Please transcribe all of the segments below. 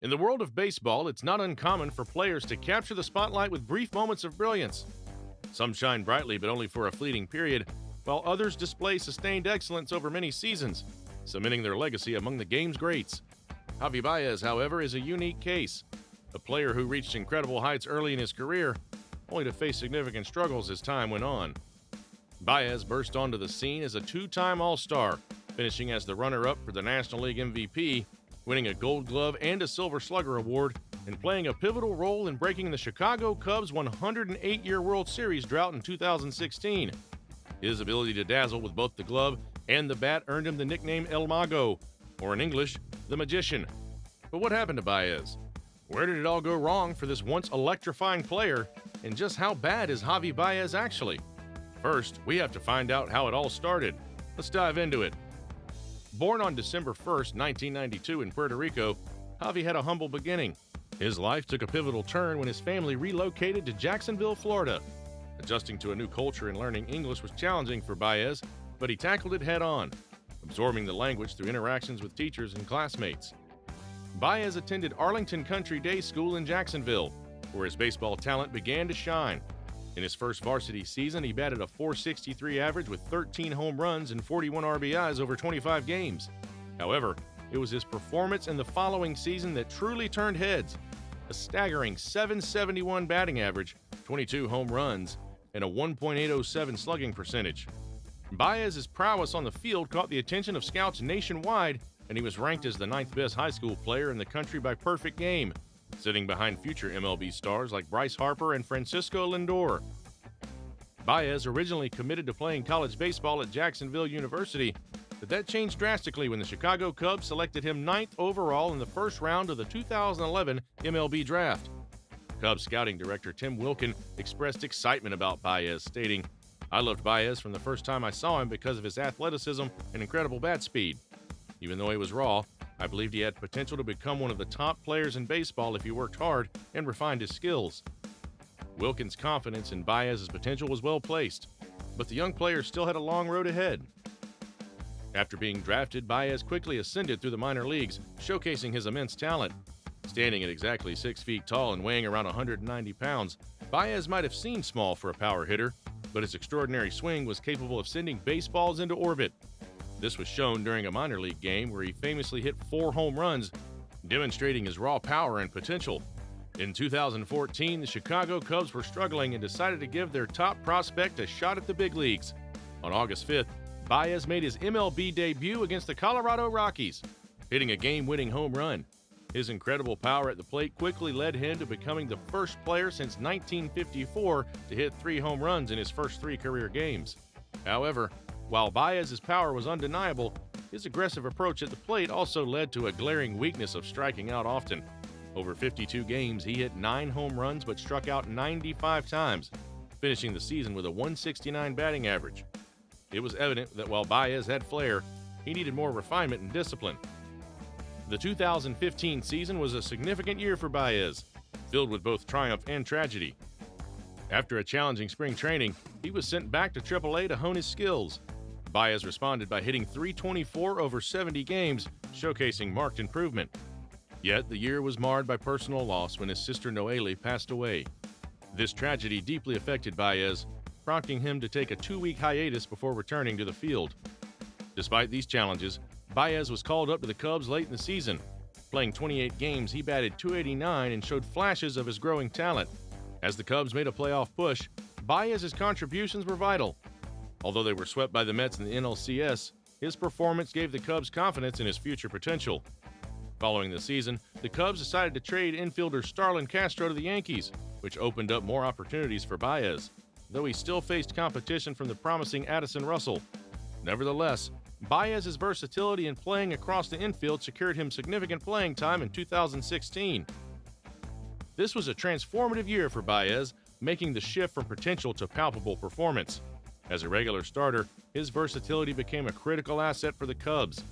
In the world of baseball, it's not uncommon for players to capture the spotlight with brief moments of brilliance. Some shine brightly, but only for a fleeting period, while others display sustained excellence over many seasons, cementing their legacy among the game's greats. Javy Baez, however, is a unique case. A player who reached incredible heights early in his career, only to face significant struggles as time went on. Baez burst onto the scene as a two-time All-Star, finishing as the runner-up for the National League MVP, winning a Gold Glove and a Silver Slugger award, and playing a pivotal role in breaking the Chicago Cubs' 108-year World Series drought in 2016. His ability to dazzle with both the glove and the bat earned him the nickname El Mago, or in English, the Magician. But what happened to Baez? Where did it all go wrong for this once-electrifying player, and just how bad is Javy Baez actually? First, we have to find out how it all started. Let's dive into it. Born on December 1st, 1992 in Puerto Rico, Javy had a humble beginning. His life took a pivotal turn when his family relocated to Jacksonville, Florida. Adjusting to a new culture and learning English was challenging for Baez, but he tackled it head-on, absorbing the language through interactions with teachers and classmates. Baez attended Arlington Country Day School in Jacksonville, where his baseball talent began to shine. In his first varsity season, he batted a .463 average with 13 home runs and 41 RBIs over 25 games. However, it was his performance in the following season that truly turned heads. A staggering .771 batting average, 22 home runs, and a .1.807 slugging percentage. Baez's prowess on the field caught the attention of scouts nationwide, and he was ranked as the 9th best high school player in the country by Perfect Game, sitting behind future MLB stars like Bryce Harper and Francisco Lindor. Baez originally committed to playing college baseball at Jacksonville University, but that changed drastically when the Chicago Cubs selected him 9th overall in the first round of the 2011 MLB Draft. Cubs scouting director Tim Wilkin expressed excitement about Baez, stating, "I loved Baez from the first time I saw him because of his athleticism and incredible bat speed. Even though he was raw, I believed he had potential to become one of the top players in baseball if he worked hard and refined his skills." Wilkins' confidence in Baez's potential was well placed, but the young player still had a long road ahead. After being drafted, Baez quickly ascended through the minor leagues, showcasing his immense talent. Standing at exactly 6 feet tall and weighing around 190 pounds, Baez might have seemed small for a power hitter, but his extraordinary swing was capable of sending baseballs into orbit. This was shown during a minor league game where he famously hit 4 home runs, demonstrating his raw power and potential. In 2014, the Chicago Cubs were struggling and decided to give their top prospect a shot at the big leagues. On August 5th, Baez made his MLB debut against the Colorado Rockies, hitting a game-winning home run. His incredible power at the plate quickly led him to becoming the first player since 1954 to hit 3 home runs in his first 3 career games. However, while Baez's power was undeniable, his aggressive approach at the plate also led to a glaring weakness of striking out often. Over 52 games, he hit 9 home runs but struck out 95 times, finishing the season with a .169 batting average. It was evident that while Baez had flair, he needed more refinement and discipline. The 2015 season was a significant year for Baez, filled with both triumph and tragedy. After a challenging spring training, he was sent back to AAA to hone his skills. Baez responded by hitting .324 over 70 games, showcasing marked improvement. Yet, the year was marred by personal loss when his sister Noelle passed away. This tragedy deeply affected Baez, prompting him to take a 2-week hiatus before returning to the field. Despite these challenges, Baez was called up to the Cubs late in the season. Playing 28 games, he batted .289 and showed flashes of his growing talent. As the Cubs made a playoff push, Baez's contributions were vital. Although they were swept by the Mets in the NLCS, his performance gave the Cubs confidence in his future potential. Following the season, the Cubs decided to trade infielder Starlin Castro to the Yankees, which opened up more opportunities for Baez, though he still faced competition from the promising Addison Russell. Nevertheless, Baez's versatility in playing across the infield secured him significant playing time in 2016. This was a transformative year for Baez, making the shift from potential to palpable performance. As a regular starter, his versatility became a critical asset for the Cubs.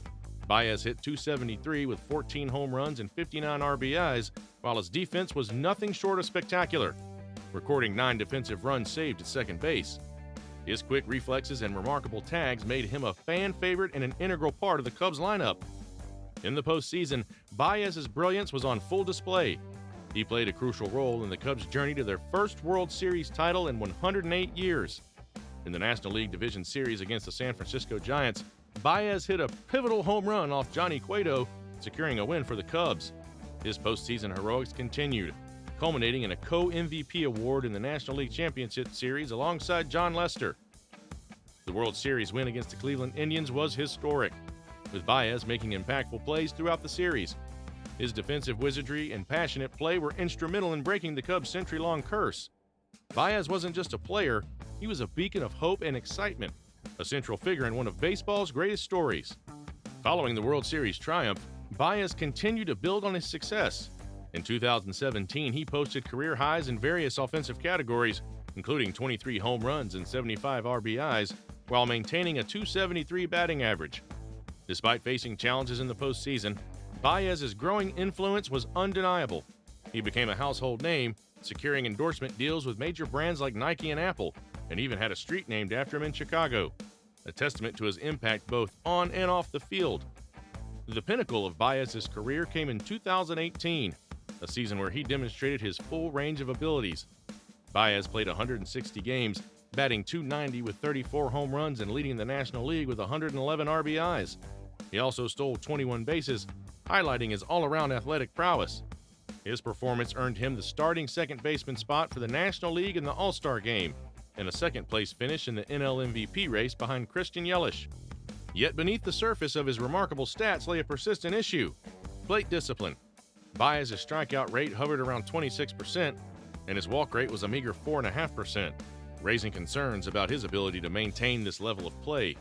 Baez hit .273 with 14 home runs and 59 RBIs, while his defense was nothing short of spectacular, recording 9 defensive runs saved at second base. His quick reflexes and remarkable tags made him a fan favorite and an integral part of the Cubs lineup. In the postseason, Baez's brilliance was on full display. He played a crucial role in the Cubs' journey to their first World Series title in 108 years. In the National League Division Series against the San Francisco Giants, Baez hit a pivotal home run off Johnny Cueto, securing a win for the Cubs. His postseason heroics continued, culminating in a co-MVP award in the National League Championship Series alongside John Lester. The World Series win against the Cleveland Indians was historic, with Baez making impactful plays throughout the series. His defensive wizardry and passionate play were instrumental in breaking the Cubs' century-long curse. Baez wasn't just a player, he was a beacon of hope and excitement, a central figure in one of baseball's greatest stories. Following the World Series triumph, Baez continued to build on his success. In 2017, he posted career highs in various offensive categories, including 23 home runs and 75 RBIs, while maintaining a .273 batting average. Despite facing challenges in the postseason, Baez's growing influence was undeniable. He became a household name, securing endorsement deals with major brands like Nike and Apple, and even had a street named after him in Chicago, a testament to his impact both on and off the field. The pinnacle of Baez's career came in 2018, a season where he demonstrated his full range of abilities. Baez played 160 games, batting .290 with 34 home runs and leading the National League with 111 RBIs. He also stole 21 bases, highlighting his all-around athletic prowess. His performance earned him the starting second baseman spot for the National League in the All-Star Game, and a second-place finish in the NL MVP race behind Christian Yelich. Yet beneath the surface of his remarkable stats lay a persistent issue: plate discipline. Baez's strikeout rate hovered around 26%, and his walk rate was a meager 4.5%, raising concerns about his ability to maintain this level of play.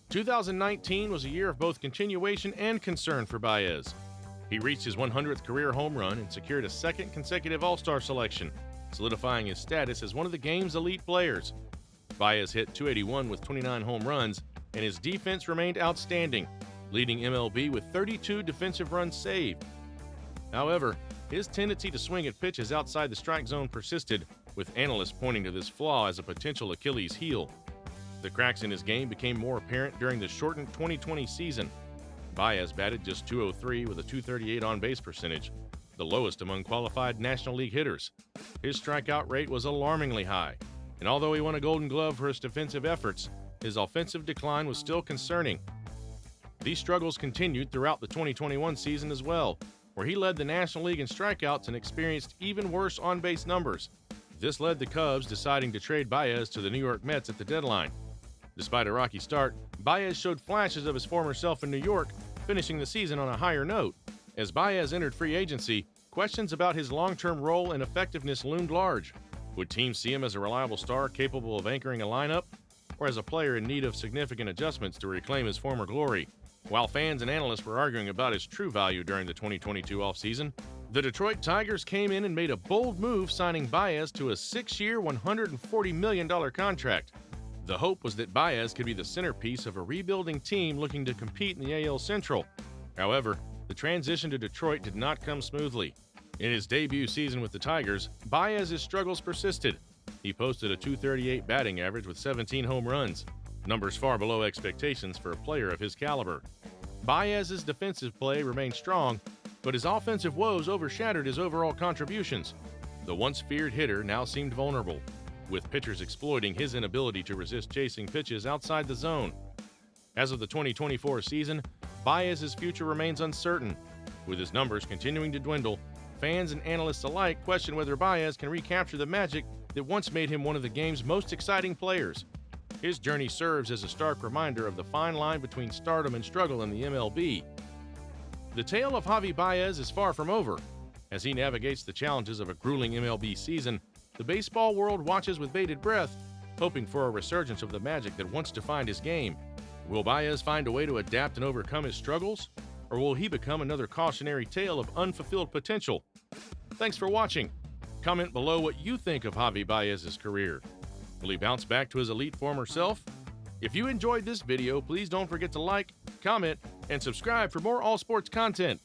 2019 was a year of both continuation and concern for Baez. He reached his 100th career home run and secured a second consecutive All-Star selection, solidifying his status as one of the game's elite players. Baez hit .281 with 29 home runs, and his defense remained outstanding, leading MLB with 32 defensive runs saved. However, his tendency to swing at pitches outside the strike zone persisted, with analysts pointing to this flaw as a potential Achilles heel. The cracks in his game became more apparent during the shortened 2020 season. Baez batted just .203 with a .238 on-base percentage, the lowest among qualified National League hitters. His strikeout rate was alarmingly high, and although he won a Golden Glove for his defensive efforts, his offensive decline was still concerning. These struggles continued throughout the 2021 season as well, where he led the National League in strikeouts and experienced even worse on-base numbers. This led the Cubs deciding to trade Baez to the New York Mets at the deadline. Despite a rocky start, Baez showed flashes of his former self in New York, finishing the season on a higher note. As Baez entered free agency, questions about his long-term role and effectiveness loomed large. Would teams see him as a reliable star capable of anchoring a lineup, or as a player in need of significant adjustments to reclaim his former glory? While fans and analysts were arguing about his true value during the 2022 offseason, the Detroit Tigers came in and made a bold move, signing Baez to a 6-year, $140 million contract. The hope was that Baez could be the centerpiece of a rebuilding team looking to compete in the AL Central. However, the transition to Detroit did not come smoothly. In his debut season with the Tigers, Baez's struggles persisted. He posted a .238 batting average with 17 home runs, numbers far below expectations for a player of his caliber. Baez's defensive play remained strong, but his offensive woes overshadowed his overall contributions. The once feared hitter now seemed vulnerable, with pitchers exploiting his inability to resist chasing pitches outside the zone. As of the 2024 season, Baez's future remains uncertain. With his numbers continuing to dwindle, fans and analysts alike question whether Baez can recapture the magic that once made him one of the game's most exciting players. His journey serves as a stark reminder of the fine line between stardom and struggle in the MLB. The tale of Javy Baez is far from over. As he navigates the challenges of a grueling MLB season, the baseball world watches with bated breath, hoping for a resurgence of the magic that once defined his game. Will Baez find a way to adapt and overcome his struggles? Or will he become another cautionary tale of unfulfilled potential? Thanks for watching. Comment below what you think of Javy Baez's career. Will he bounce back to his elite former self? If you enjoyed this video, please don't forget to like, comment, and subscribe for more all sports content.